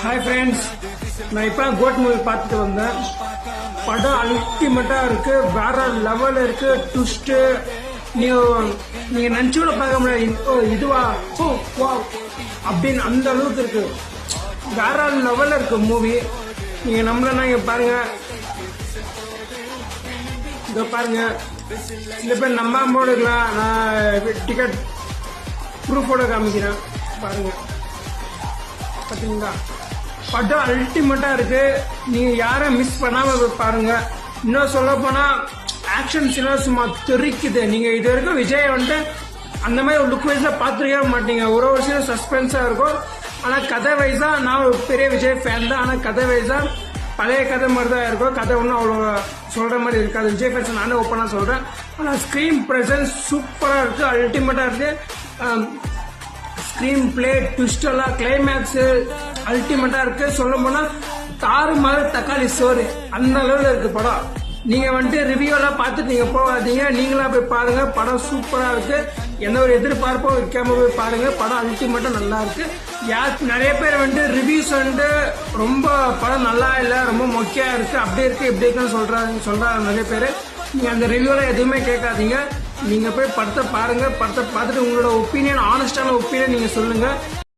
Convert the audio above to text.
Hi friends, நான் இப்போ code movie பார்த்துட்டு வந்தேன். படம் அல்டிமேட்டாக இருக்குது, வேற லெவலில் இருக்குது. ட்விஸ்ட்டு நீங்கள் நினச்சோட பார்க்க முடியாது. இதுவா வா அப்படின்னு அந்த அளவுக்கு இருக்குது. வேற லெவலில் இருக்குது மூவி. நீங்கள் நம்மளா இங்கே பாருங்கள், இதோ பாருங்கள். சில பேர் நம்பாம இருக்கலாம். நான் டிக்கெட் ப்ரூஃபோட காமிக்கிறேன், பாருங்கள். பார்த்தீங்களா, படம் அல்டிமேட்டா இருக்கு. நீங்க யாரும் மிஸ் பண்ணாம பாருங்க. இன்னும் சொல்ல போனா ஆக்ஷன் சீனா சும்மா தெரிக்குது. நீங்க இது வரைக்கும் விஜய் வந்துட்டு அந்த மாதிரி ஒரு லுக் வைஸா பார்த்துருக்கவே மாட்டீங்க. ஒரு சீனம் சஸ்பென்ஸா இருக்கும். ஆனா கதை வைஸா நான் ஒரு பெரிய விஜய் ஃபேன் தான். ஆனா கதை வைஸா பழைய கதை மாதிரி தான் இருக்கும். கதை ஒன்றும் அவ்வளோ சொல்ற மாதிரி இருக்காது. விஜய் ஃபேன்ஸ் நானே ஓப்பனா சொல்றேன். ஆனா ஸ்கிரீன் பிரசன்ஸ் சூப்பரா இருக்கு, அல்டிமேட்டா இருக்கு. ஸ்கிரீன் பிளே, ட்விஸ்ட் எல்லாம், கிளைமேக்ஸ் அல்டிமேட்டா இருக்கு. சொல்ல போனா தாறு மாதிரி தக்காளி சோறு அந்த அளவுல இருக்கு படம். நீங்க வந்துட்டு ரிவ்யூ எல்லாம் பார்த்துட்டு நீங்க போகாதீங்க, நீங்களா போய் பாருங்க. படம் சூப்பரா இருக்கு. எந்த ஒரு எதிர்பார்ப்பும் வைக்காம போய் பாருங்க. படம் அல்டிமேட்டா நல்லா இருக்கு. நிறைய பேர் வந்துட்டு ரிவ்யூஸ் வந்துட்டு ரொம்ப படம் நல்லா இல்லை, ரொம்ப மொக்கையா இருக்கு, அப்படி இருக்கு இப்படி இருக்குன்னு சொல்றாங்க நிறைய பேர். நீங்க அந்த ரிவ்யூலாம் எதுவுமே கேட்காதீங்க. நீங்க போய் படத்தை பாருங்க. படத்தை பார்த்துட்டு உங்களோட ஒப்பீனியன், ஆனஸ்டான ஒப்பீனியன் நீங்க சொல்லுங்க.